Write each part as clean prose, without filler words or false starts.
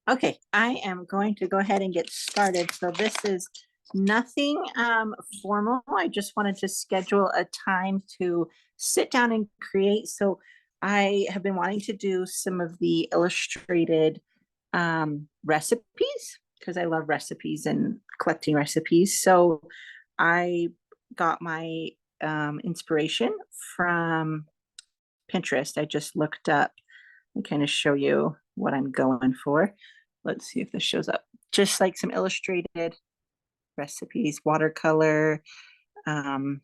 Okay, I am going to go ahead and get started. So this is nothing formal. I just wanted to schedule a time to sit down and create. So I have been wanting to do some of the illustrated recipes because I love recipes and collecting recipes. So I got my inspiration from Pinterest. I just looked up and kind of show you what I'm going for. Let's see if this shows up. Just like some illustrated recipes, watercolor,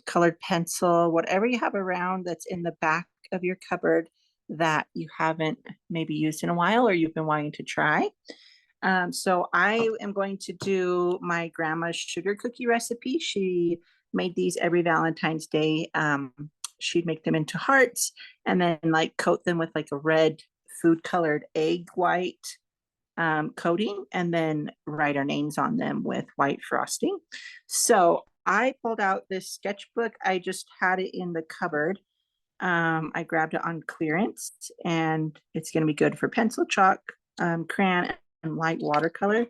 colored pencil, whatever you have around that's in the back of your cupboard that you haven't maybe used in a while or you've been wanting to try. So I am going to do my grandma's sugar cookie recipe. She made these every Valentine's Day. She'd make them into hearts and then like coat them with like a red food colored egg white coating and then write our names on them with white frosting. So I pulled out this sketchbook. I just had it in the cupboard. I grabbed it on clearance and it's going to be good for pencil, chalk, crayon, and light watercolor.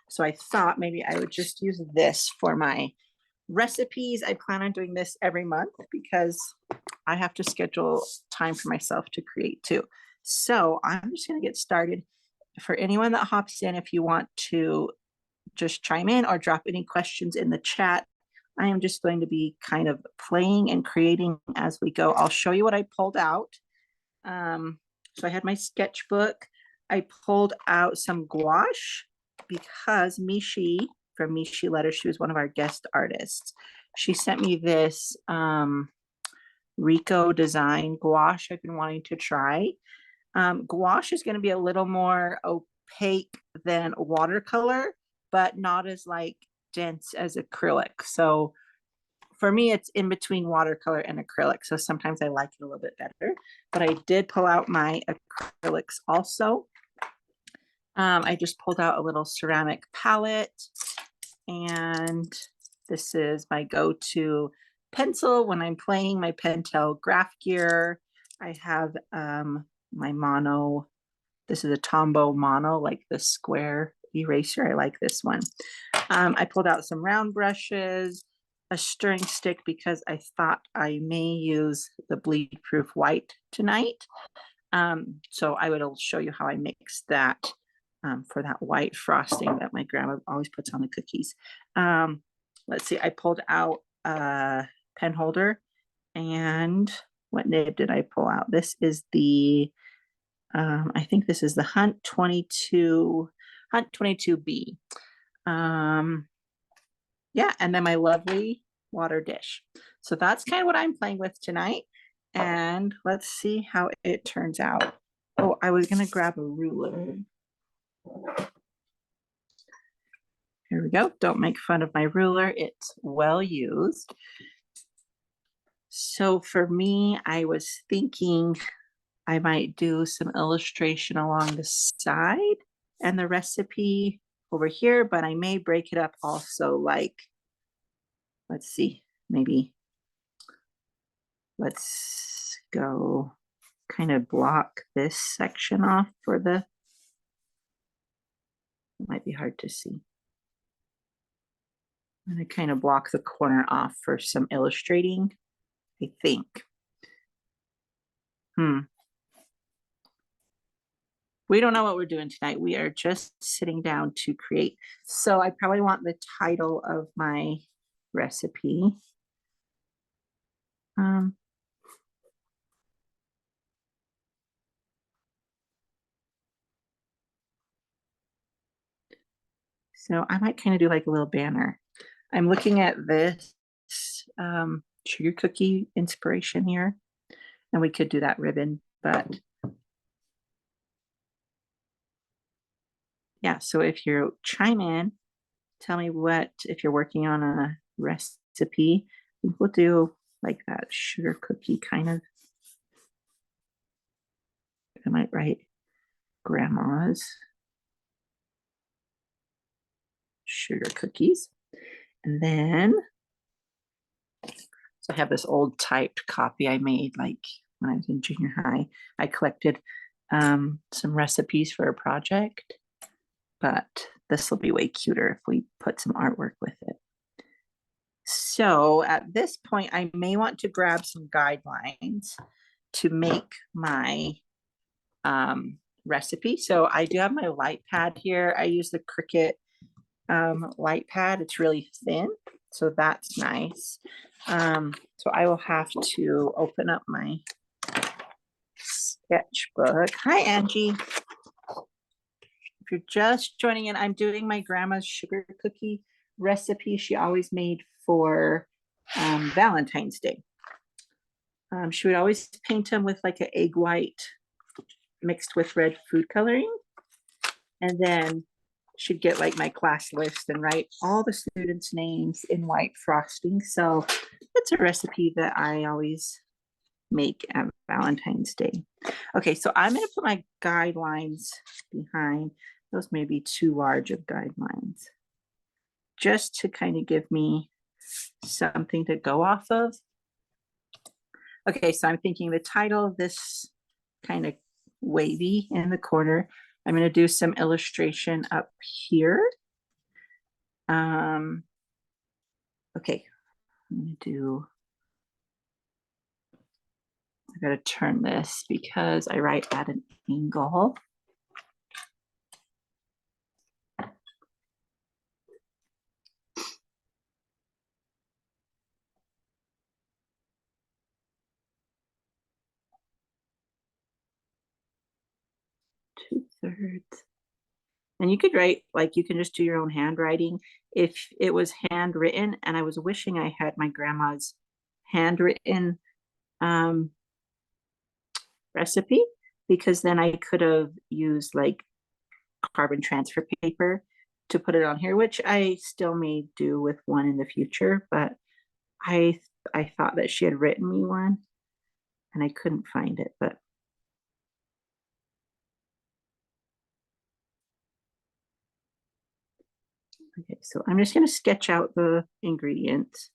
So I thought maybe I would just use this for my recipes. I plan on doing this every month because I have to schedule time for myself to create too. So I'm just going to get started. For anyone that hops in, if you want to just chime in or drop any questions in the chat, I am just going to be kind of playing and creating as we go. I'll show you what I pulled out. So I had my sketchbook. I pulled out some gouache because Mishi from Mishi Letters, she was one of our guest artists. She sent me this Rico design gouache I've been wanting to try. Gouache is going to be a little more opaque than watercolor, but not as like dense as acrylic. So for me, it's in between watercolor and acrylic. So sometimes I like it a little bit better, but I did pull out my acrylics also. I just pulled out a little ceramic palette and this is my go-to pencil when I'm playing my Pentel graph gear. I have my mono. This is a Tombow mono, like the square eraser. I like this one. I pulled out some round brushes, a stirring stick because I thought I may use the bleed proof white tonight. So I will show you how I mix that for that white frosting that my grandma always puts on the cookies. Let's see, I pulled out a pen holder and what nib did I pull out? This is the, I think this is the Hunt 22B. Yeah, and then my lovely water dish. So that's kind of what I'm playing with tonight. And let's see how it turns out. Oh, I was gonna grab a ruler. Here we go. Don't make fun of my ruler. It's well used. So for me, I was thinking I might do some illustration along the side and the recipe over here, but I may break it up also like, let's see, maybe let's go kind of block this section off for the, it might be hard to see. I'm going to kind of block the corner off for some illustrating, I think. We don't know what we're doing tonight. We are just sitting down to create. So I probably want the title of my recipe. So I might kind of do like a little banner. I'm looking at this sugar cookie inspiration here, and we could do that ribbon, but yeah, so if you chime in, tell me what, if you're working on a recipe, we'll do like that sugar cookie kind of. I might write grandma's sugar cookies. And then, so I have this old typed copy I made like when I was in junior high. I collected some recipes for a project, but this will be way cuter if we put some artwork with it. So at this point, I may want to grab some guidelines to make my recipe. So I do have my light pad here. I use the Cricut light pad. It's really thin, so that's nice. So I will have to open up my sketchbook. Hi, Angie. If you're just joining in, I'm doing my grandma's sugar cookie recipe she always made for Valentine's Day. She would always paint them with like an egg white mixed with red food coloring. And then she'd get like my class list and write all the students' names in white frosting. So it's a recipe that I always make at Valentine's Day. Okay, so I'm going to put my guidelines behind. Those may be too large of guidelines, just to kind of give me something to go off of. Okay, so I'm thinking the title of this kind of wavy in the corner. I'm going to do some illustration up here. Okay, I'm going to do, I got to turn this because I write at an angle. Two-thirds. And you could write, like you can just do your own handwriting. If it was handwritten, and I was wishing I had my grandma's handwritten recipe, because then I could have used like carbon transfer paper to put it on here, which I still may do with one in the future, but I thought that she had written me one and I couldn't find it, but okay, so I'm just going to sketch out the ingredients.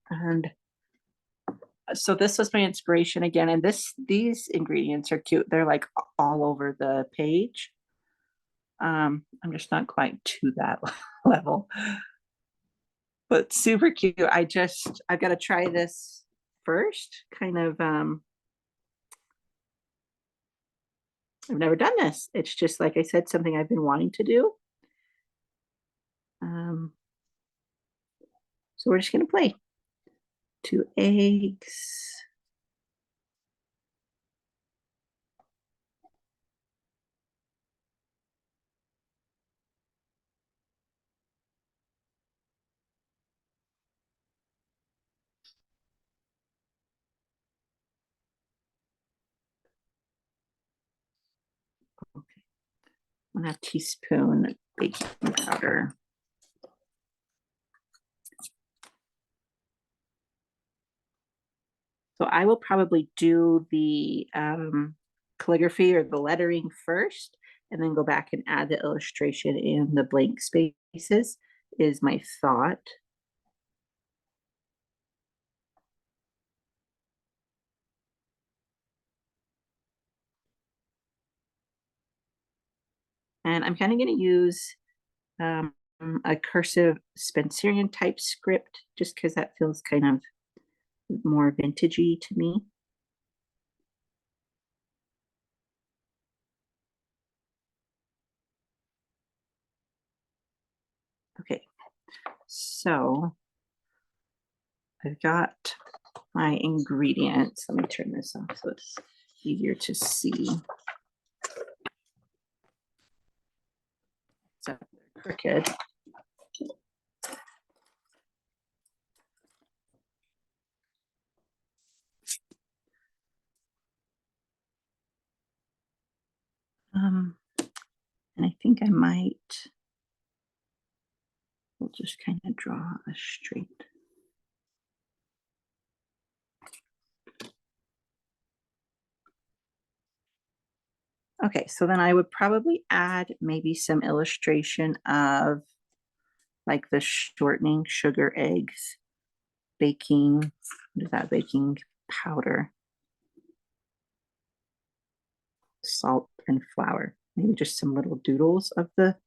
And so this was my inspiration again, and these ingredients are cute. They're like all over the page. I'm just not quite to that level, but super cute. I've got to try this first, kind of. I've never done this. It's just, like I said, something I've been wanting to do. So we're just going to play. 2 eggs. Okay. 1/2 teaspoon baking powder. So I will probably do the calligraphy or the lettering first, and then go back and add the illustration in the blank spaces, is my thought. And I'm kind of going to use a cursive Spencerian type script, just because that feels kind of more vintagey to me. Okay, so I've got my ingredients. Let me turn this off so it's easier to see. So crooked. And I think I might, we'll just kind of draw a straight. Okay, so then I would probably add maybe some illustration of like the shortening, sugar, eggs, baking, What is that? Baking powder, salt, and flour. Maybe just some little doodles of the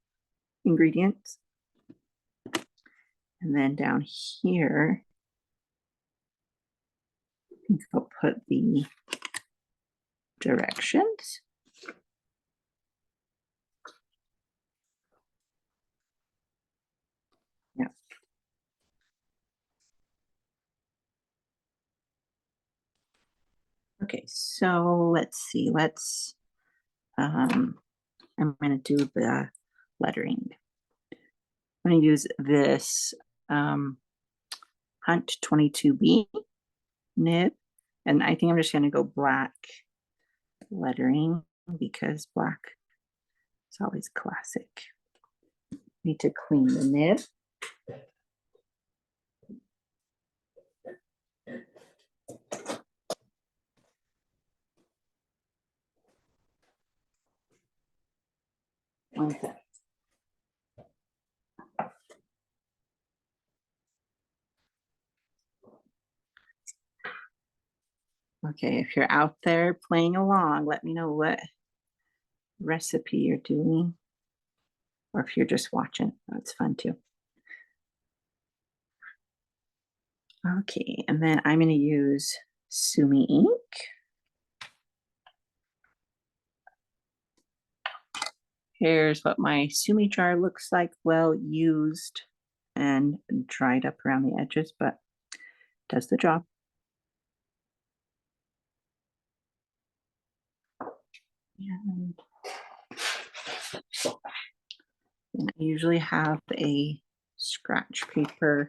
ingredients. And then down here, I think I'll put the directions. Yeah. Okay, so let's see. I'm going to do the lettering. I'm going to use this Hunt 22B nib, and I think I'm just going to go black lettering because black is always classic. Need to clean the nib. One sec. Okay, if you're out there playing along, let me know what recipe you're doing, or if you're just watching. That's fun too. Okay, and then I'm going to use Sumi ink. Here's what my Sumi jar looks like, well used and dried up around the edges, but does the job. And I usually have a scratch paper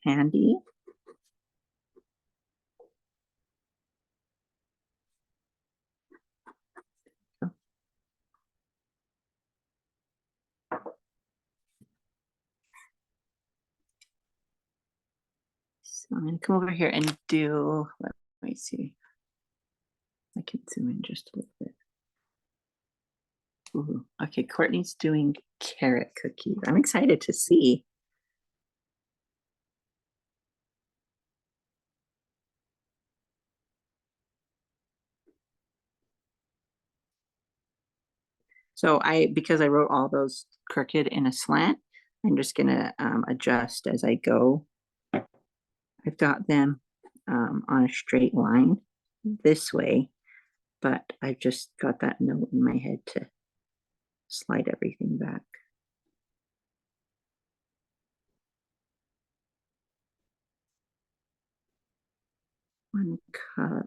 handy. So I'm going to come over here and do, let me see. I can zoom in just a little bit. Ooh, okay, Courtney's doing carrot cookies. I'm excited to see. So because I wrote all those crooked in a slant, I'm just gonna adjust as I go. I've got them on a straight line this way, but I've just got that note in my head to slide everything back. One cup.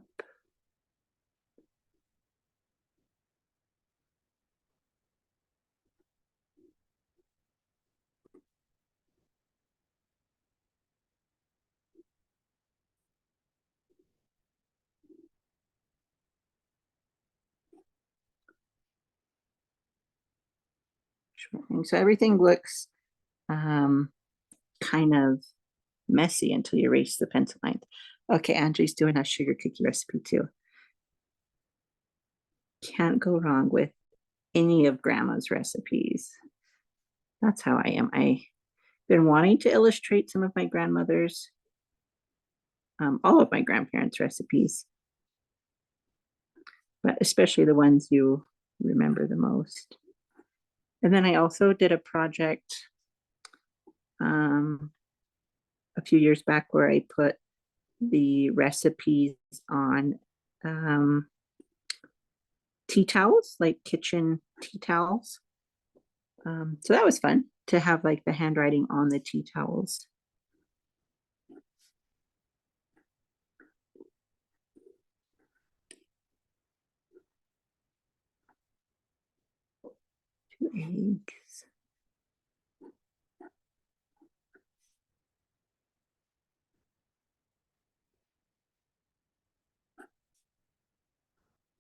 So everything looks kind of messy until you erase the pencil lines. Okay, Angie's doing a sugar cookie recipe too. Can't go wrong with any of Grandma's recipes. That's how I am. I've been wanting to illustrate some of my grandmother's, all of my grandparents' recipes, but especially the ones you remember the most. And then I also did a project a few years back where I put the recipes on tea towels, like kitchen tea towels. So that was fun to have like the handwriting on the tea towels. Two eggs.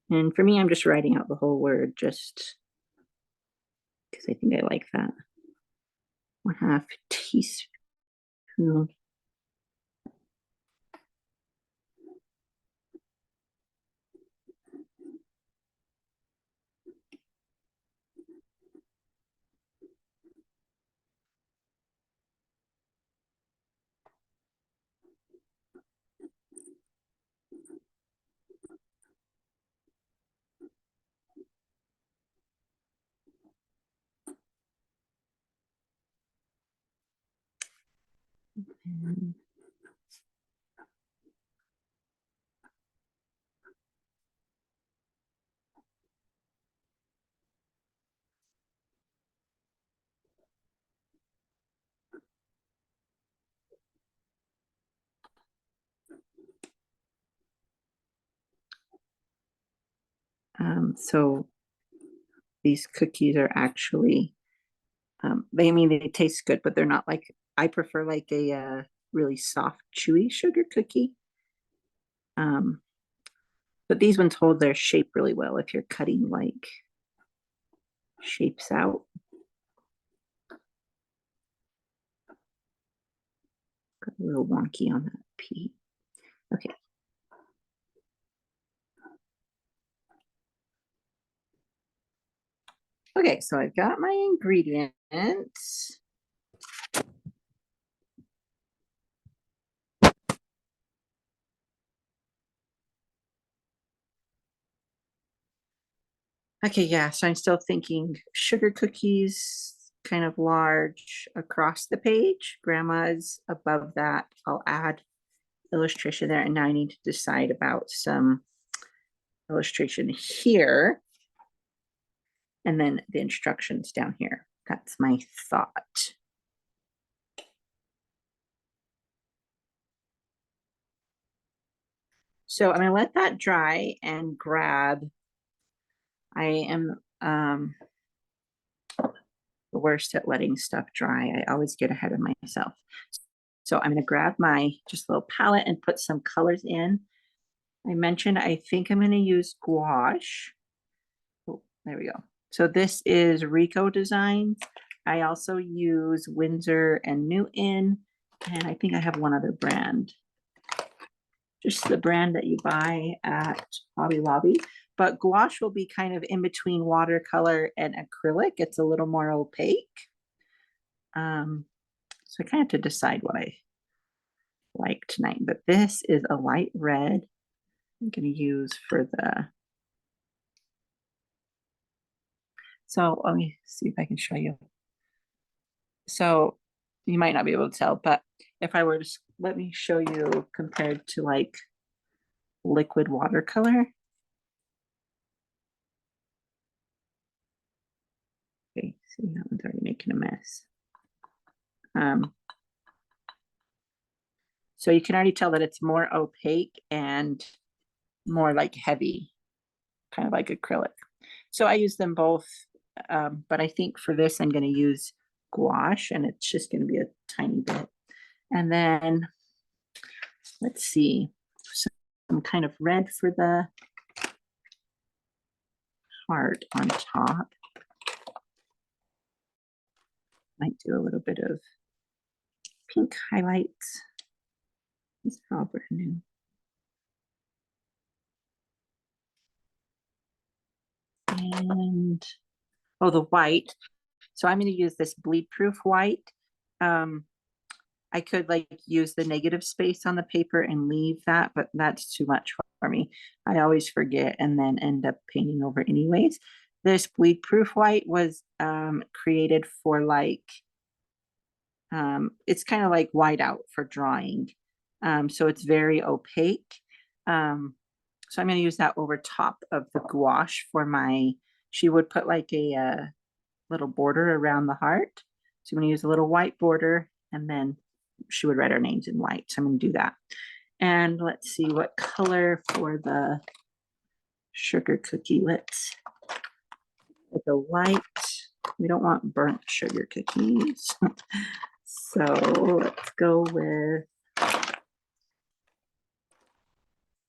And for me, I'm just writing out the whole word just because I think I like that. 1/2 teaspoon. So these cookies are actually, they taste good, but they're not like, I prefer like a really soft, chewy sugar cookie. But these ones hold their shape really well if you're cutting like shapes out. Got a little wonky on that P. Okay. Okay, so I've got my ingredients. Okay, yeah, so I'm still thinking sugar cookies, kind of large across the page. Grandma's above that. I'll add illustration there. And now I need to decide about some illustration here. And then the instructions down here. That's my thought. So I'm gonna let that dry and grab. I am the worst at letting stuff dry. I always get ahead of myself. So I'm gonna grab my just little palette and put some colors in. I mentioned I think I'm gonna use gouache. Oh, there we go. So this is Rico Designs. I also use Winsor and Newton, and I think I have one other brand. Just the brand that you buy at Hobby Lobby. But gouache will be kind of in between watercolor and acrylic. It's a little more opaque. So I kind of have to decide what I like tonight. But this is a light red I'm going to use for the. So let me see if I can show you. So you might not be able to tell, but if I were to, let me show you compared to like liquid watercolor. Okay, see, that one's already making a mess. So you can already tell that it's more opaque and more like heavy, kind of like acrylic. So I use them both, but I think for this I'm going to use gouache, and it's just going to be a tiny bit. And then let's see, some kind of red for the heart on top. Might do a little bit of pink highlights. These are all brand new. And oh, the white. So I'm going to use this bleed proof white. I could like use the negative space on the paper and leave that, but that's too much for me. I always forget and then end up painting over anyways. This bleed proof white was created for like, it's kind of like whiteout for drawing. So it's very opaque. So I'm going to use that over top of the gouache for my, she would put like a little border around the heart. So I'm going to use a little white border, and then she would write our names in white. So I'm going to do that. And let's see what color for the sugar cookie. Let's with the white. We don't want burnt sugar cookies. So let's go with,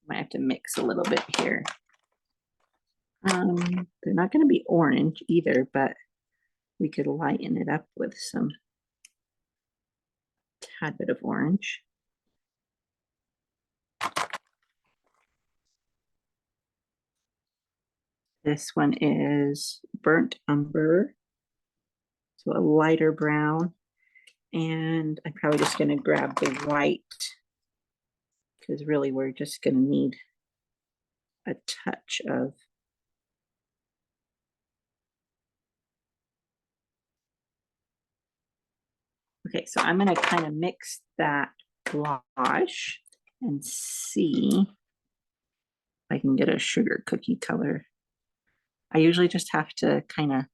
might have to mix a little bit here. They're not going to be orange either, but we could lighten it up with some tad bit of orange. This one is burnt umber, so a lighter brown. And I'm probably just going to grab the white because really we're just going to need a touch of. Okay, so I'm gonna kind of mix that gouache and see if I can get a sugar cookie color. I usually just have to kind of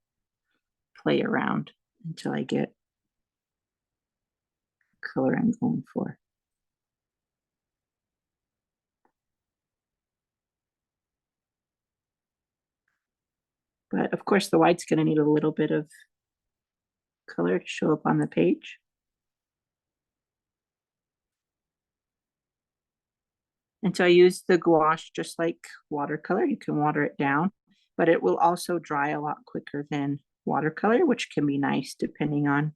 play around until I get the color I'm going for. But of course, the white's going to need a little bit of color to show up on the page. And so I use the gouache just like watercolor. You can water it down, but it will also dry a lot quicker than watercolor, which can be nice depending on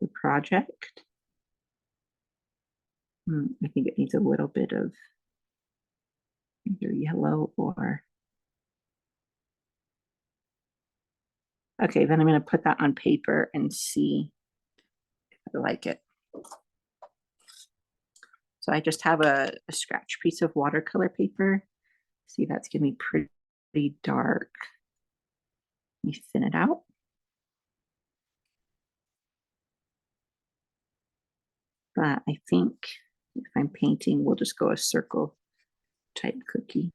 the project. I think it needs a little bit of either yellow or... Okay, then I'm going to put that on paper and see if I like it. So I just have a scratch piece of watercolor paper. See, that's going to be pretty dark. Let me thin it out. But I think if I'm painting, we'll just go a circle type cookie.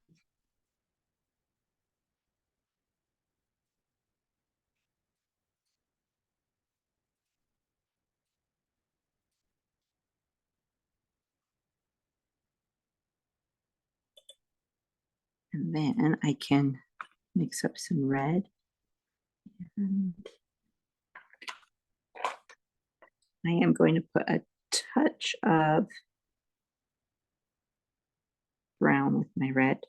And then I can mix up some red. And I am going to put a touch of brown with my red.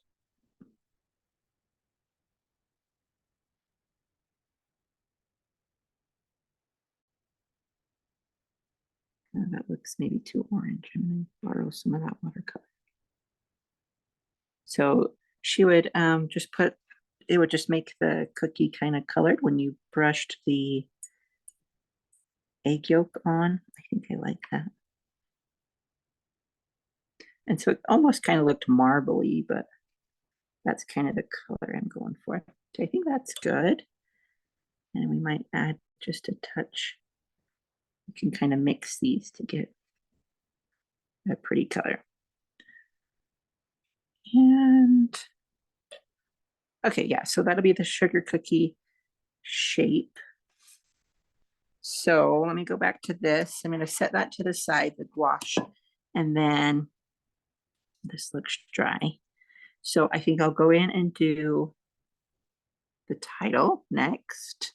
That looks maybe too orange. I'm going to borrow some of that watercolor. So she would just put, it would just make the cookie kind of colored when you brushed the egg yolk on. I think I like that. And so it almost kind of looked marbly, but that's kind of the color I'm going for. So I think that's good. And we might add just a touch. You can kind of mix these to get a pretty color. And okay, yeah, so that'll be the sugar cookie shape. So let me go back to this. I'm going to set that to the side, the gouache, and then this looks dry. So I think I'll go in and do the title next.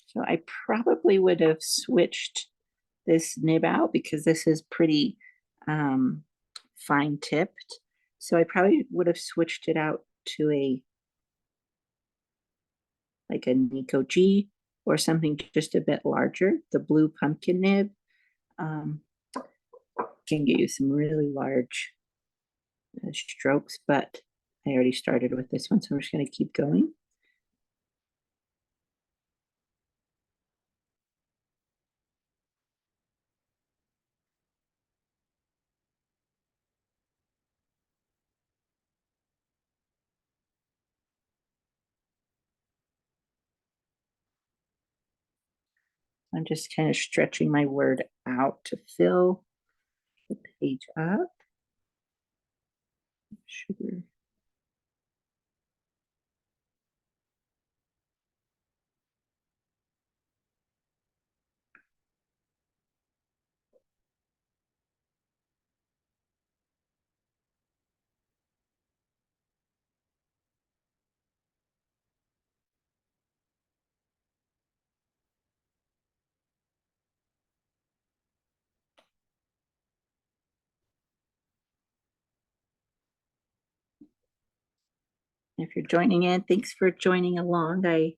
So I probably would have switched this nib out because this is pretty fine tipped. So I probably would have switched it out to a like a Nico G or something just a bit larger. The blue pumpkin nib can get you some really large strokes, but I already started with this one, so I'm just going to keep going. I'm just kind of stretching my word out to fill the page up. Sugar. If you're joining in, thanks for joining along. I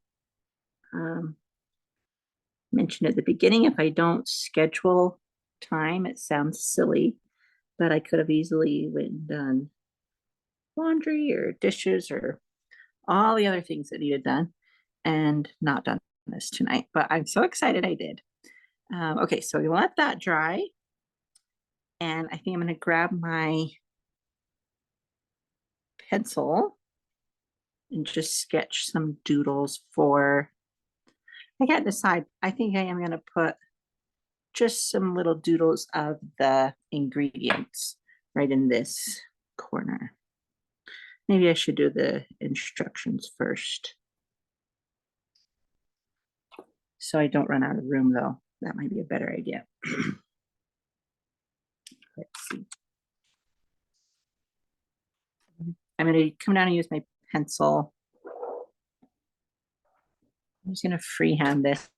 mentioned at the beginning, if I don't schedule time, it sounds silly, but I could have easily went and done laundry or dishes or all the other things that needed done and not done this tonight. But I'm so excited I did. Okay, so we let that dry. And I think I'm going to grab my pencil and just sketch some doodles for, I can't decide. I think I am going to put just some little doodles of the ingredients right in this corner. Maybe I should do the instructions first, so I don't run out of room though. That might be a better idea. Let's see. I'm going to come down and use my pencil. I'm just going to freehand this,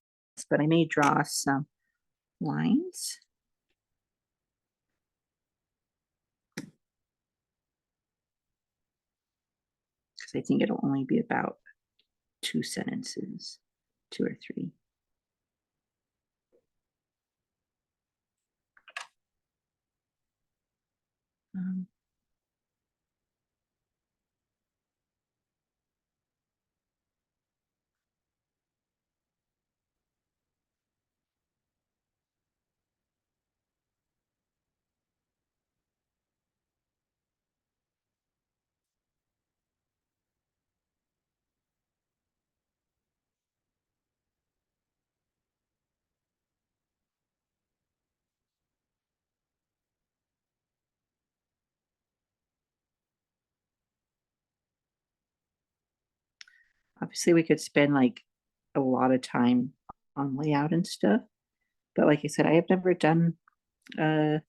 but I may draw some lines. Because I think it'll only be about 2 sentences, 2 or 3. Um, Obviously, we could spend like a lot of time on layout and stuff. But like I said, I have never done a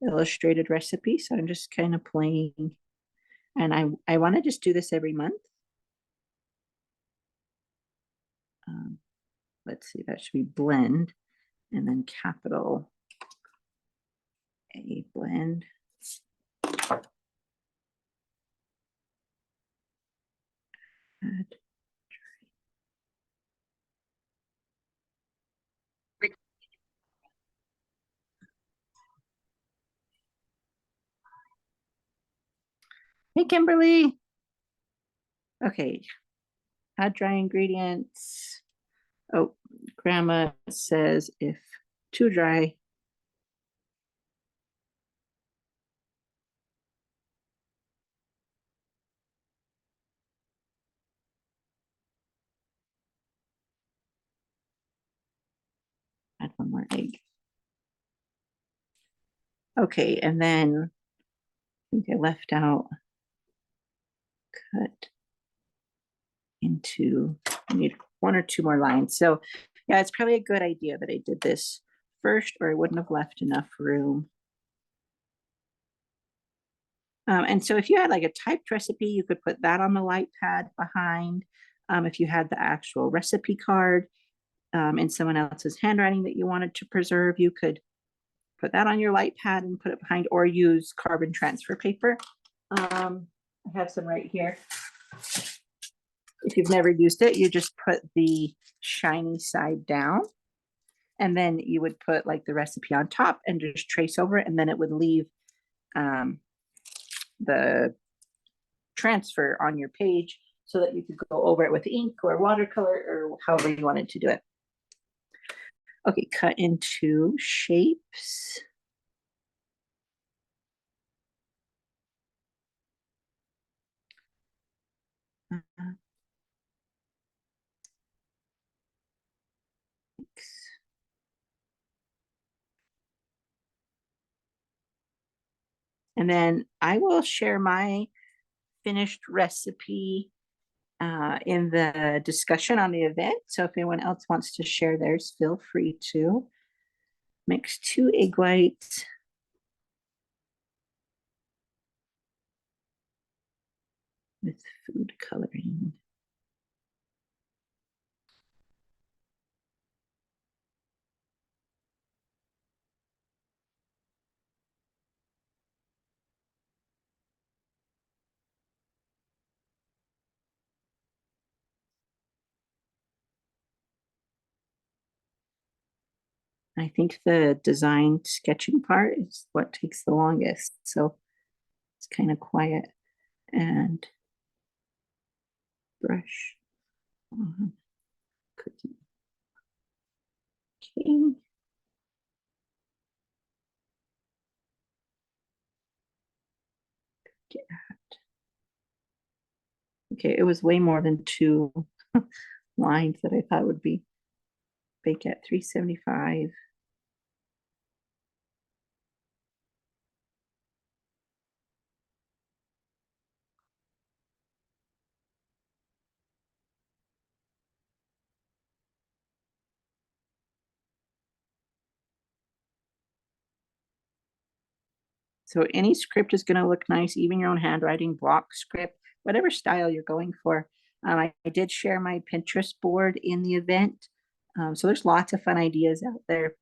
illustrated recipe, so I'm just kind of playing. And I want to just do this every month. Let's see, that should be blend, and then capital A, blend. Add. Hey, Kimberly. Okay, add dry ingredients. Oh, grandma says if too dry, add 1 more egg. Okay, and then I think I left out cut into, I need 1 or 2 more lines. So yeah, it's probably a good idea that I did this first, or I wouldn't have left enough room. And so if you had like a typed recipe, you could put that on the light pad behind. If you had the actual recipe card in someone else's handwriting that you wanted to preserve, you could put that on your light pad and put it behind, or use carbon transfer paper. I have some right here. If you've never used it, you just put the shiny side down, and then you would put like the recipe on top and just trace over it, and then it would leave the transfer on your page so that you could go over it with ink or watercolor or however you wanted to do it. Okay, cut into shapes. And then I will share my finished recipe in the discussion on the event. So if anyone else wants to share theirs, feel free to. Mix 2 egg whites. With food coloring. I think the design sketching part is what takes the longest. So it's kind of quiet and brush. Cookie. Okay. Okay, it was way more than 2 lines that I thought would be. Bake at 375. So any script is going to look nice, even your own handwriting, block script, whatever style you're going for. I did share my Pinterest board in the event. So there's lots of fun ideas out there.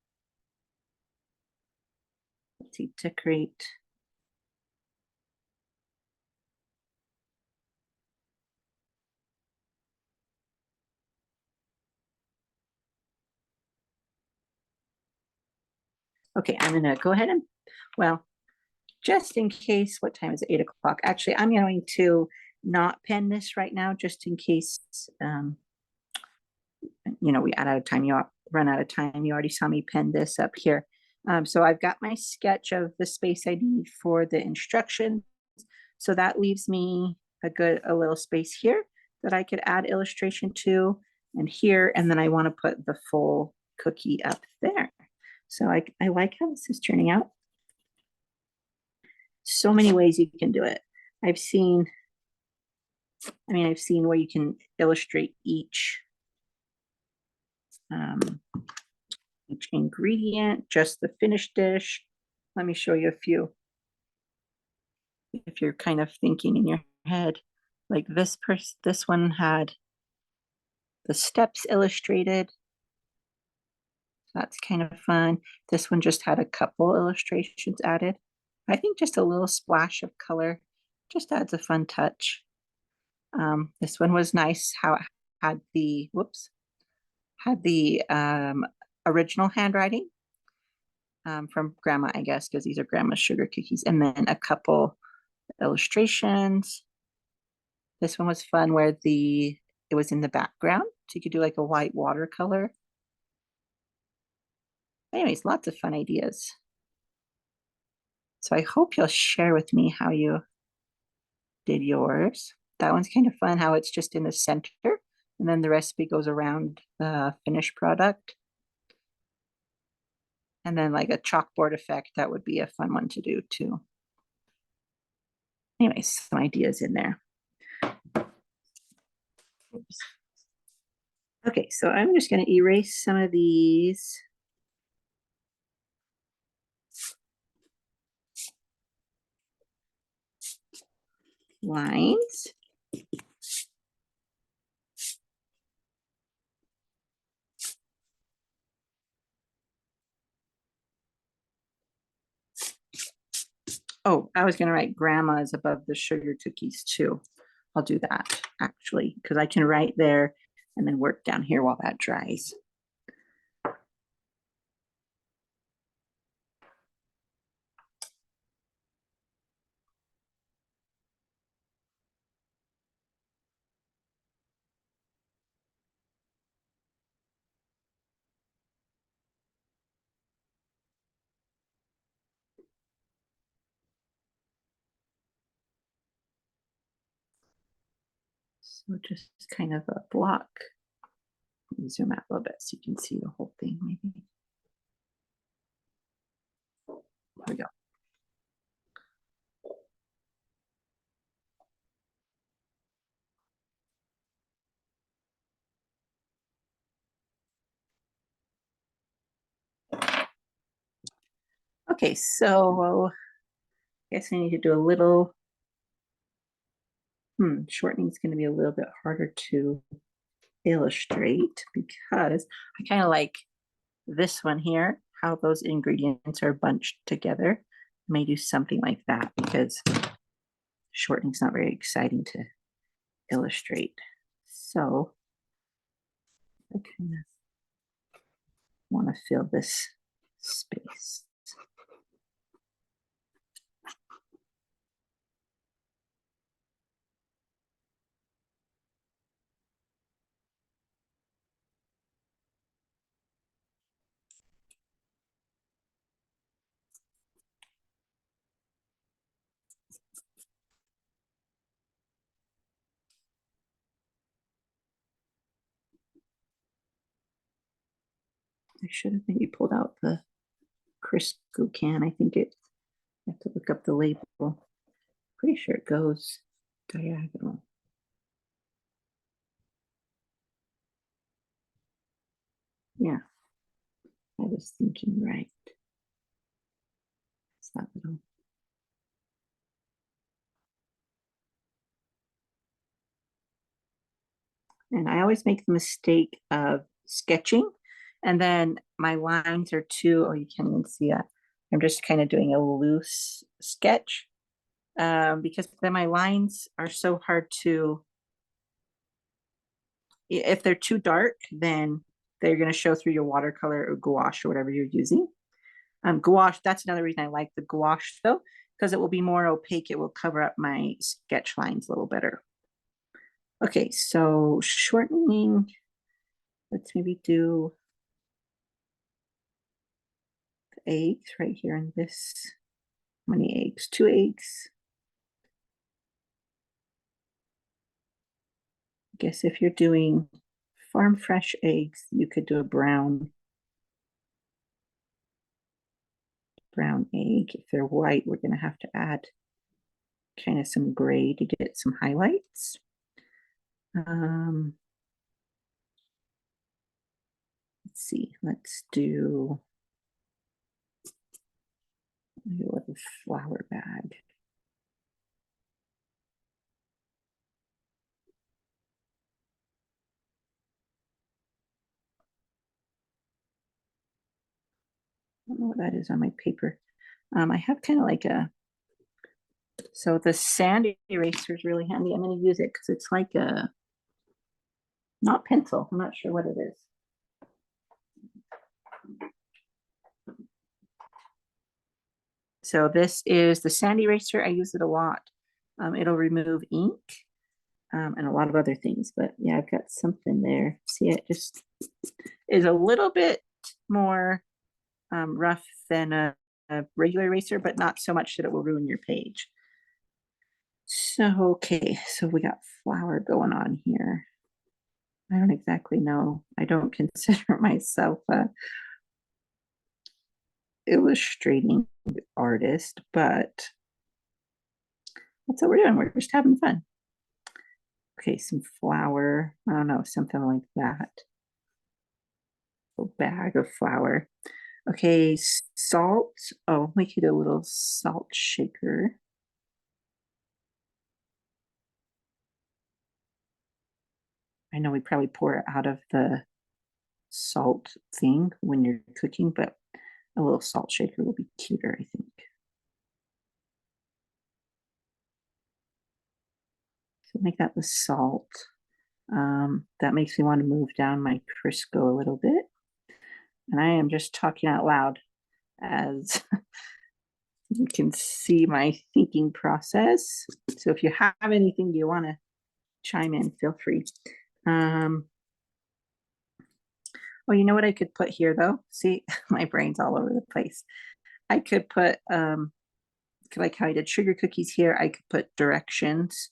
Let's see, decorate. Okay, I'm gonna go ahead and, well, just in case, what time is it? 8 o'clock. Actually, I'm going to not pen this right now, just in case, we run out of time. Run out of time. You already saw me pen this up here. So I've got my sketch of the space I need for the instructions. So that leaves me a little space here that I could add illustration to, and here, and then I want to put the full cookie up there. So I like how this is turning out. So many ways you can do it. I've seen where you can illustrate each ingredient, just the finished dish. Let me show you a few. If you're kind of thinking in your head, like this one had the steps illustrated. That's kind of fun. This one just had a couple illustrations added. I think just a little splash of color just adds a fun touch. This one was nice how it had the, original handwriting from grandma, I guess, because these are grandma's sugar cookies, and then a couple illustrations. This one was fun where it was in the background, so you could do like a white watercolor. Anyways, lots of fun ideas. So I hope you'll share with me how you did yours. That one's kind of fun how it's just in the center, and then the recipe goes around the finished product. And then like a chalkboard effect, that would be a fun one to do too. Anyways, some ideas in there. Oops. Okay, so I'm just going to erase some of these. Lines. Oh, I was going to write grandma's above the sugar cookies too. I'll do that actually, because I can write there and then work down here while that dries. So just kind of a block. Let me zoom out a little bit so you can see the whole thing maybe. There we go. Okay, so I guess I need to do a little, shortening is going to be a little bit harder to illustrate because I kind of like this one here, how those ingredients are bunched together. I may do something like that because shortening is not very exciting to illustrate. So I kind of want to fill this space. I should have maybe pulled out the Crisco can. I think it, I have to look up the label. Pretty sure it goes diagonal. Yeah, I was thinking right. It's that little. And I always make the mistake of sketching, and then my lines are too, oh, you can't even see that. I'm just kind of doing a loose sketch because then my lines are so hard to, if they're too dark, then they're going to show through your watercolor or gouache or whatever you're using. Gouache, that's another reason I like the gouache though, because it will be more opaque. It will cover up my sketch lines a little better. Okay, so shortening, let's maybe do the eggs right here in this. How many eggs? 2 eggs. I guess if you're doing farm fresh eggs, you could do a brown egg. If they're white, we're going to have to add kind of some gray to get some highlights. Let's see, let's do a flower bag. I don't know what that is on my paper. I have kind of like a, so the sand eraser is really handy. I'm going to use it because it's like a, not pencil. I'm not sure what it is. So this is the sand eraser. I use it a lot. It'll remove ink and a lot of other things, but yeah, I've got something there. See, it just is a little bit more rough than a regular eraser, but not so much that it will ruin your page. So, okay, so we got flower going on here. I don't exactly know. I don't consider myself a illustrating artist, but that's what we're doing. We're just having fun. Okay, some flour. I don't know, something like that. A bag of flour. Okay, salt. Oh, we could do a little salt shaker. I know we probably pour it out of the salt thing when you're cooking, but a little salt shaker will be cuter, I think. So make that with salt. That makes me want to move down my Crisco a little bit. And I am just talking out loud as you can see my thinking process. So if you have anything you want to chime in, feel free. Oh, you know what I could put here though? See, my brain's all over the place. I could put, like how I did sugar cookies here, I could put directions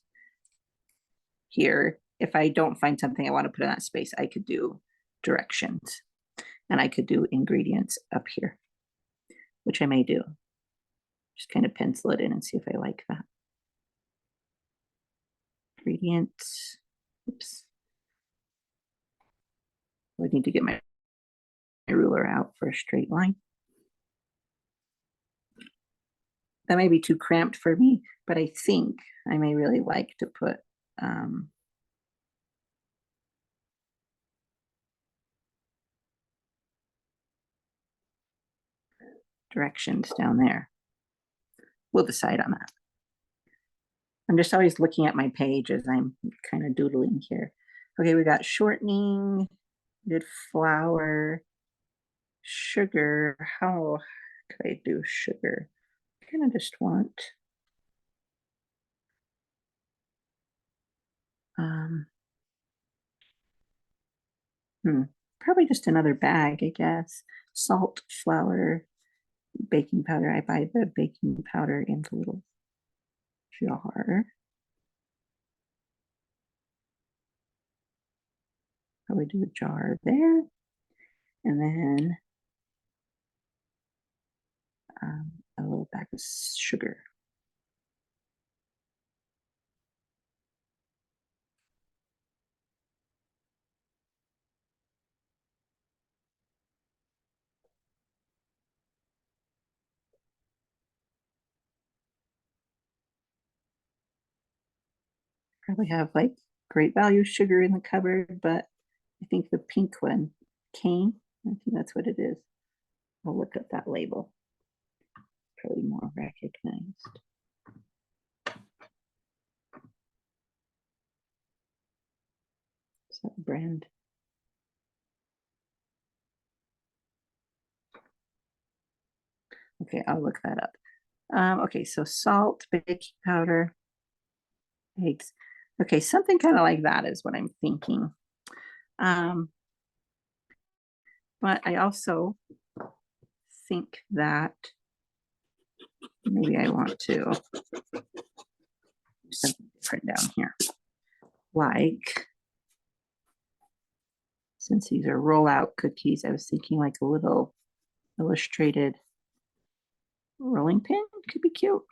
here. If I don't find something I want to put in that space, I could do directions. And I could do ingredients up here, which I may do. Just kind of pencil it in and see if I like that. Ingredients. Oops. I need to get my ruler out for a straight line. That may be too cramped for me, but I think I may really like to put directions down there. We'll decide on that. I'm just always looking at my page as I'm kind of doodling here. Okay, we got shortening, did flour, sugar, how could I do sugar? I kind of just want um probably just another bag, I guess. Salt, flour, baking powder. I buy the baking powder in the little jar. Probably do a jar there. And then a little bag of sugar. Probably have like great value sugar in the cupboard, but I think the pink one, cane, I think that's what it is. I'll look up that label. Probably more recognized. Is that brand? Okay, I'll look that up. Okay, so salt, baking powder, eggs. Okay, something kind of like that is what I'm thinking. But I also think that maybe I want to do something different down here. Like, since these are rollout cookies, I was thinking like a little illustrated rolling pin could be cute.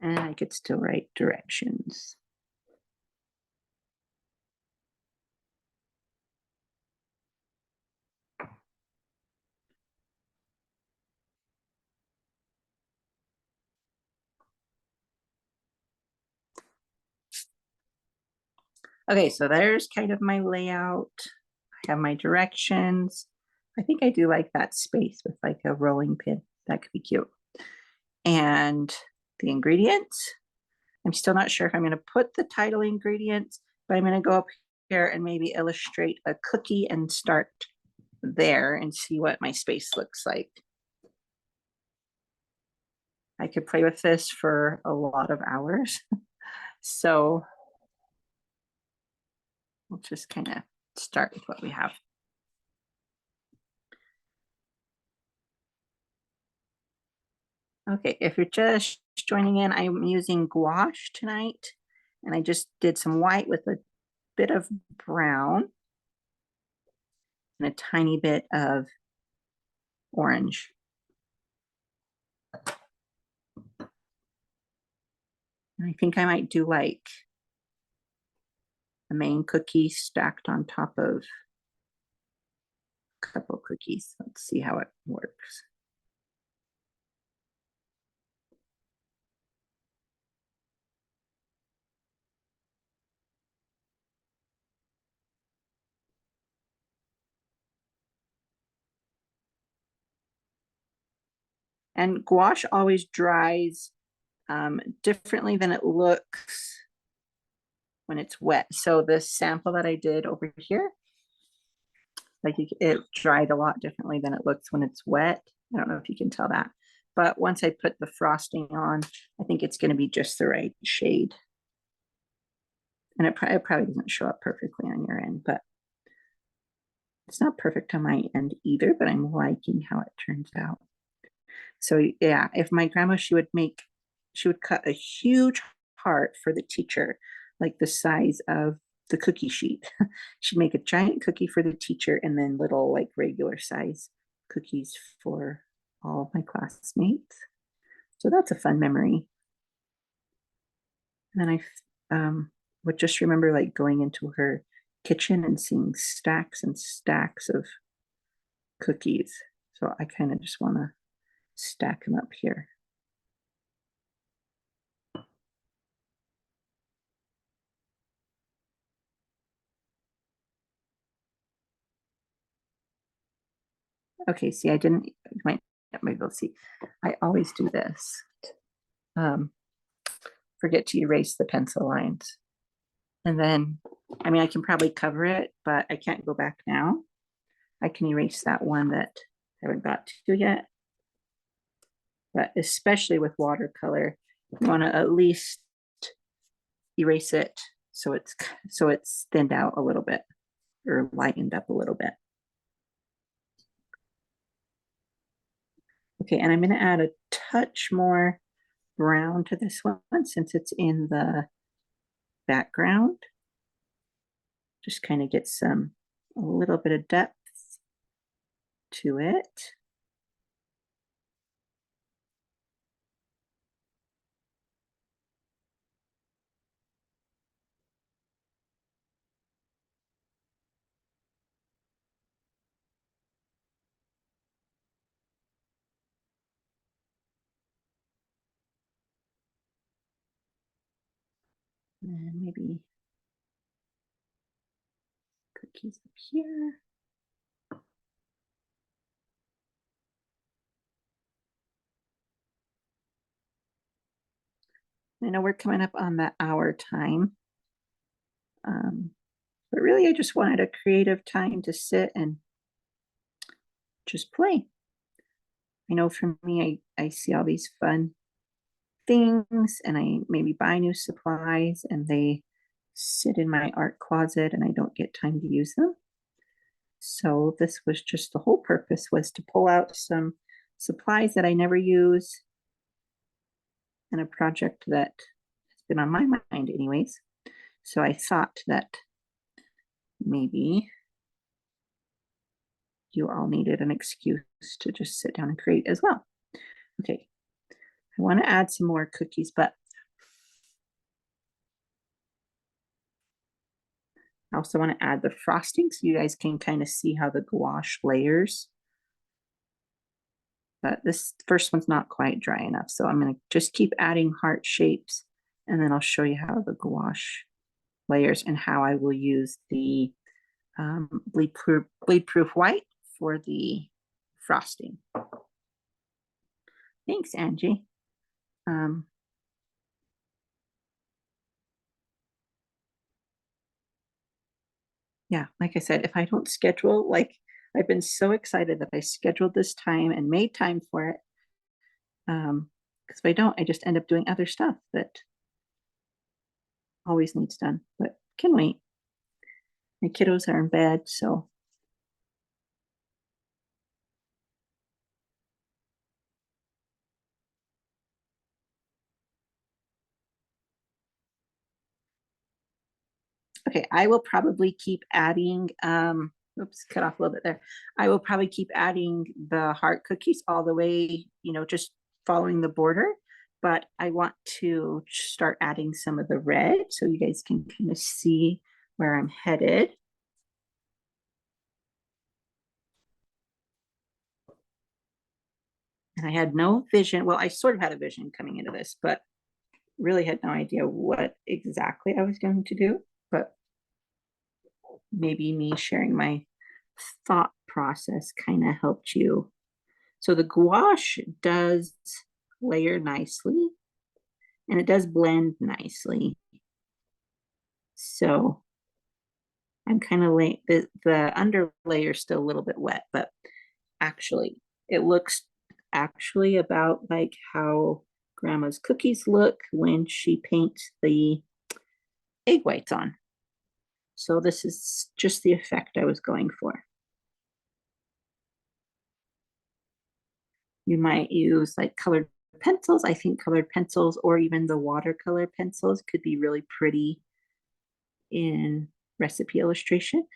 And I could still write directions. Okay, so there's kind of my layout. I have my directions. I think I do like that space with like a rolling pin. That could be cute. And the ingredients. I'm still not sure if I'm going to put the title ingredients, but I'm going to go up here and maybe illustrate a cookie and start there and see what my space looks like. I could play with this for a lot of hours. So we'll just kind of start with what we have. Okay, if you're just joining in, I'm using gouache tonight, and I just did some white with a bit of brown and a tiny bit of orange. And I think I might do like a main cookie stacked on top of a couple cookies. Let's see how it works. And gouache always dries differently than it looks when it's wet. So the sample that I did over here, like it dried a lot differently than it looks when it's wet. I don't know if you can tell that. But once I put the frosting on, I think it's going to be just the right shade. And it probably doesn't show up perfectly on your end, but it's not perfect on my end either, but I'm liking how it turns out. So yeah, if my grandma, she would cut a huge heart for the teacher, like the size of the cookie sheet. She'd make a giant cookie for the teacher and then little like regular size cookies for all of my classmates. So that's a fun memory. And then I would just remember like going into her kitchen and seeing stacks and stacks of cookies. So I kind of just want to stack them up here. Okay, see, I didn't, you might be able to see. I always do this. Forget to erase the pencil lines. And then, I mean, I can probably cover it, but I can't go back now. I can erase that one that I haven't got to yet. But especially with watercolor, you want to at least erase it so it's thinned out a little bit or lightened up a little bit. Okay, and I'm going to add a touch more brown to this one since it's in the background. Just kind of get a little bit of depth to it. And maybe cookies up here. I know we're coming up on the hour time. But really, I just wanted a creative time to sit and just play. I know for me, I see all these fun things and I maybe buy new supplies and they sit in my art closet and I don't get time to use them. So this was just the whole purpose was to pull out some supplies that I never use and a project that has been on my mind anyways. So I thought that maybe you all needed an excuse to just sit down and create as well. Okay, I want to add some more cookies, but I also want to add the frosting so you guys can kind of see how the gouache layers. But this first one's not quite dry enough, so I'm going to just keep adding heart shapes, and then I'll show you how the gouache layers and how I will use the bleed-proof white for the frosting. Thanks, Angie. Yeah, like I said, if I don't schedule, like I've been so excited that I scheduled this time and made time for it. Because if I don't, I just end up doing other stuff that always needs done, but can wait. My kiddos are in bed, so. Okay, I will probably keep adding, oops, cut off a little bit there. I will probably keep adding the heart cookies all the way, just following the border, but I want to start adding some of the red so you guys can kind of see where I'm headed. And I had no vision. Well, I sort of had a vision coming into this, but really had no idea what exactly I was going to do. But maybe me sharing my thought process kind of helped you. So the gouache does layer nicely and it does blend nicely. So I'm kind of late. The under layer is still a little bit wet, but actually it looks actually about like how grandma's cookies look when she paints the egg whites on. So this is just the effect I was going for. You might use like colored pencils. I think colored pencils or even the watercolor pencils could be really pretty in recipe illustration,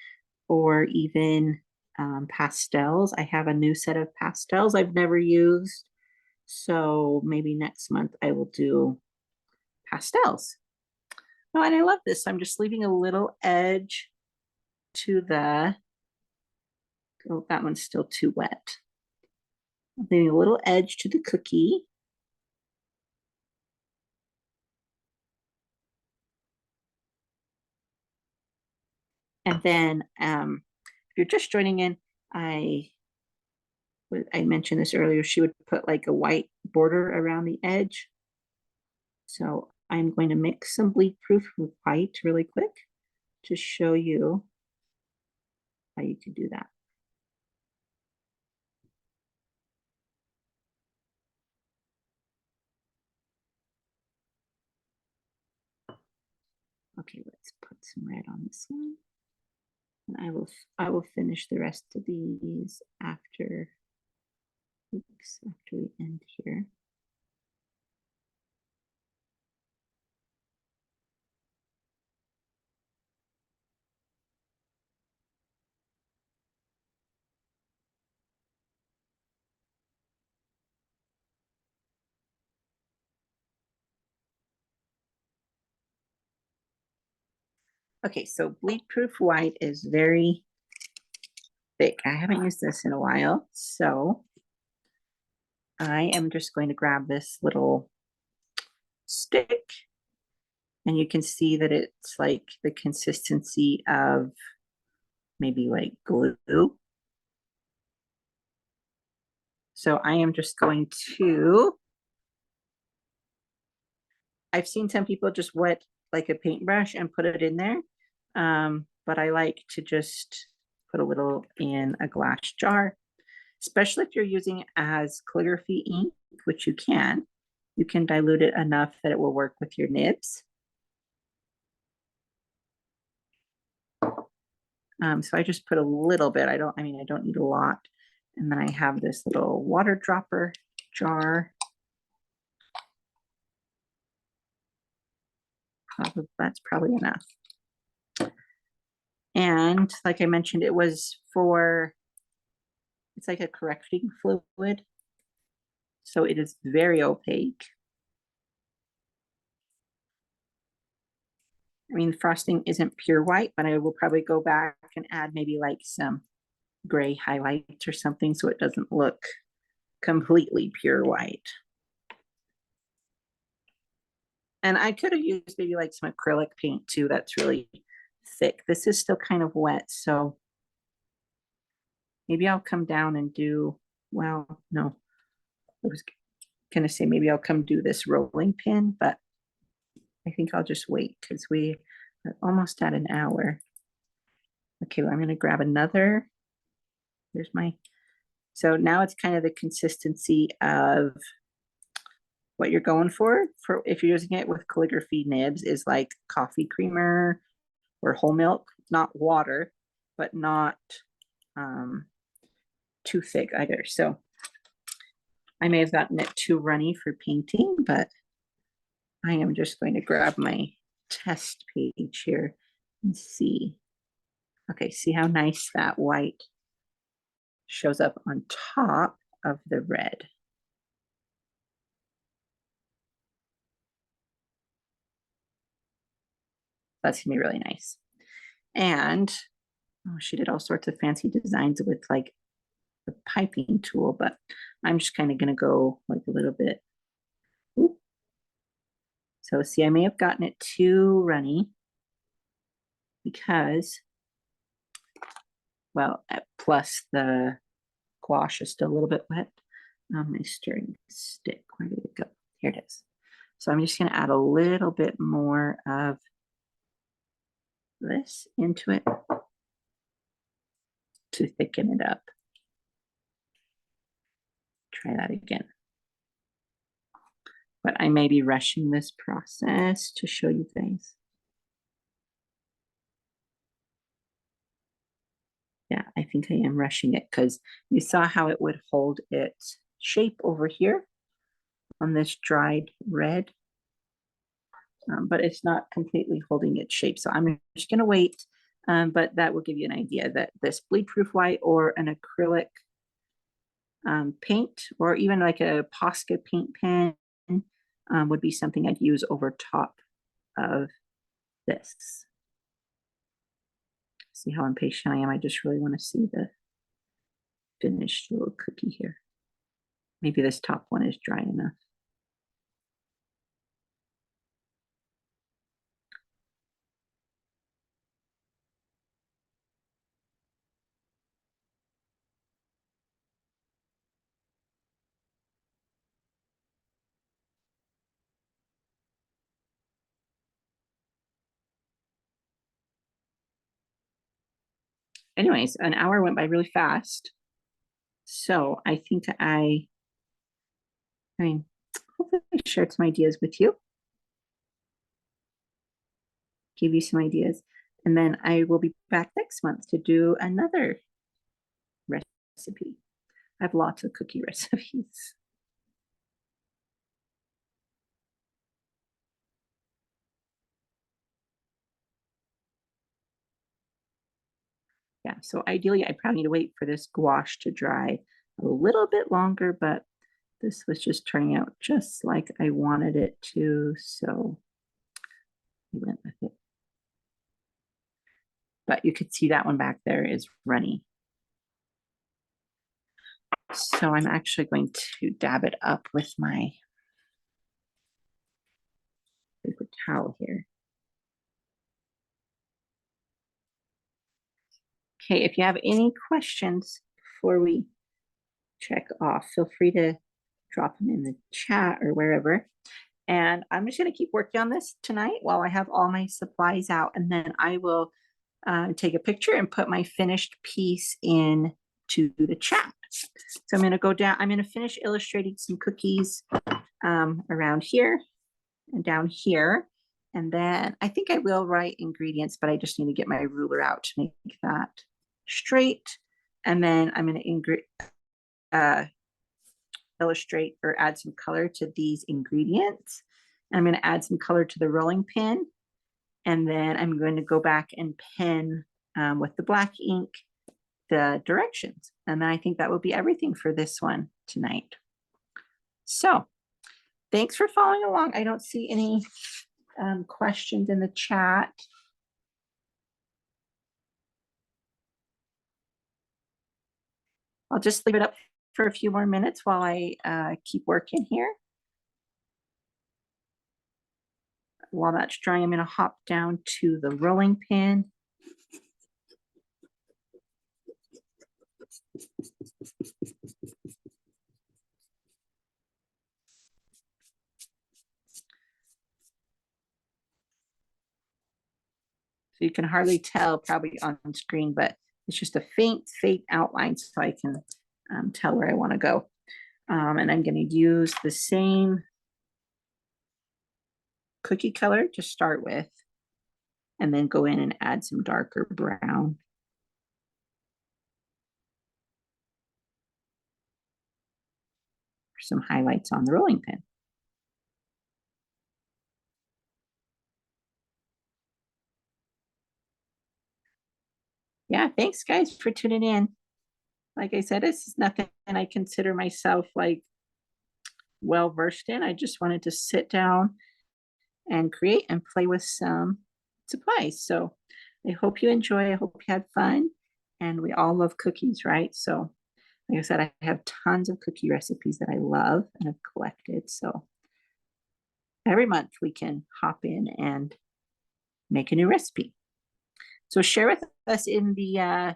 or even pastels. I have a new set of pastels I've never used. So maybe next month I will do pastels. Oh, and I love this. I'm just leaving a little edge to the, oh, that one's still too wet. I'm leaving a little edge to the cookie. And then if you're just joining in, I I mentioned this earlier, she would put like a white border around the edge. So I'm going to mix some bleed proof with white really quick to show you how you can do that. Okay, let's put some red on this one. And I will finish the rest of these after, oops, after we end here. Okay, so bleed proof white is very thick. I haven't used this in a while, so I am just going to grab this little stick, and you can see that it's like the consistency of maybe like glue. So I am just going to, I've seen some people just wet like a paintbrush and put it in there. But I like to just put a little in a glass jar, especially if you're using it as calligraphy ink, which you can. You can dilute it enough that it will work with your nibs. So I just put a little bit. I don't need a lot. And then I have this little water dropper jar. That's probably enough. And like I mentioned, it's like a correcting fluid. So it is very opaque. I mean, frosting isn't pure white, but I will probably go back and add maybe like some gray highlights or something so it doesn't look completely pure white. And I could have used maybe like some acrylic paint too. That's really thick. This is still kind of wet, so maybe I'll come down and do, well, no, I was gonna say maybe I'll come do this rolling pin, but I think I'll just wait because we are almost at an hour. Okay, well, I'm gonna grab another. Here's my, so now it's kind of the consistency of what you're going for if you're using it with calligraphy nibs is like coffee creamer or whole milk, not water, but not too thick either. So I may have gotten it too runny for painting, but I am just going to grab my test page here and see. Okay, see how nice that white shows up on top of the red. That's gonna be really nice. And oh, she did all sorts of fancy designs with like the piping tool, but I'm just kind of gonna go like a little bit. Ooh. So see, I may have gotten it too runny because, well, plus the gouache is still a little bit wet. My stirring stick, where did it go? Here it is. So I'm just gonna add a little bit more of this into it to thicken it up. Try that again. But I may be rushing this process to show you guys. Yeah, I think I am rushing it because you saw how it would hold its shape over here on this dried red, but it's not completely holding its shape. So I'm just gonna wait, but that will give you an idea that this bleed proof white or an acrylic paint or even like a Posca paint pen would be something I'd use over top of this. See how impatient I am? I just really want to see the finished little cookie here. Maybe this top one is dry enough. anyways, an hour went by really fast. So I think I mean, hopefully I shared some ideas with you. Give you some ideas. And then I will be back next month to do another recipe. I have lots of cookie recipes. Yeah, so ideally I probably need to wait for this gouache to dry a little bit longer, but this was just turning out just like I wanted it to, so I went with it. But you could see that one back there is runny. So I'm actually going to dab it up with my paper towel here. Okay, if you have any questions before we check off, feel free to drop them in the chat or wherever. And I'm just going to keep working on this tonight while I have all my supplies out, and then I will take a picture and put my finished piece in to the chat. So I'm going to go down, I'm going to finish illustrating some cookies around here and down here. And then I think I will write ingredients, but I just need to get my ruler out to make that straight. And then I'm going to illustrate or add some color to these ingredients. And I'm going to add some color to the rolling pin. And then I'm going to go back and pen with the black ink the directions. And then I think that will be everything for this one tonight. So thanks for following along. I don't see any questions in the chat. I'll just leave it up for a few more minutes while I keep working here. While that's drying, I'm going to hop down to the rolling pin. So you can hardly tell probably on screen, but it's just a faint outline so I can tell where I want to go. And I'm going to use the same cookie color to start with, and then go in and add some darker brown. For some highlights on the rolling pin. Yeah, thanks guys for tuning in. Like I said, this is nothing I consider myself like well versed in. I just wanted to sit down and create and play with some supplies. So I hope you enjoy. I hope you had fun. And we all love cookies, right? So like I said, I have tons of cookie recipes that I love and have collected. So every month we can hop in and make a new recipe. So share with us in the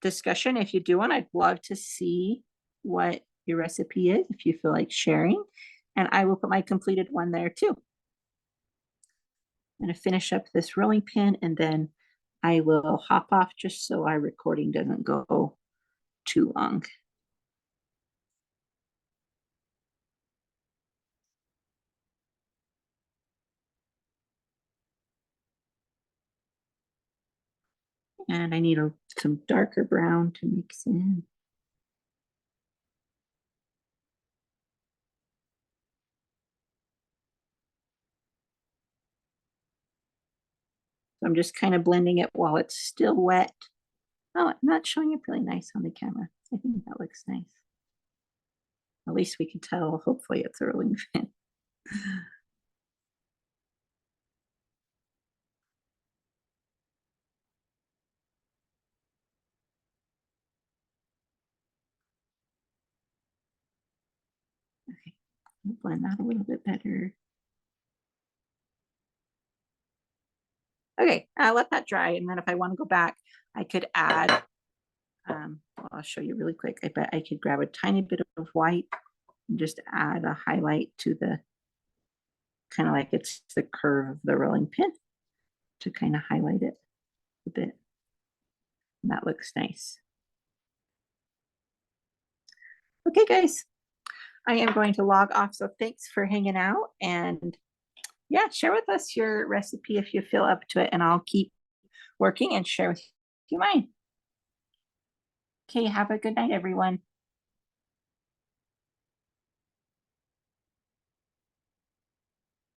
discussion if you do one. I'd love to see what your recipe is if you feel like sharing. And I will put my completed one there too. I'm going to finish up this rolling pin, and then I will hop off just so our recording doesn't go too long. And I need some darker brown to mix in. So I'm just kind of blending it while it's still wet. Oh, I'm not showing up really nice on the camera. I think that looks nice. At least we can tell, hopefully it's a rolling pin. Okay, blend that a little bit better. Okay, I'll let that dry, and then if I want to go back, I could add, well, I'll show you really quick. I bet I could grab a tiny bit of white and just add a highlight to the, kind of like it's the curve of the rolling pin to kind of highlight it a bit. That looks nice. Okay, guys, I am going to log off. So thanks for hanging out, and yeah, share with us your recipe if you feel up to it, and I'll keep working and share with you mine. Okay, have a good night, everyone.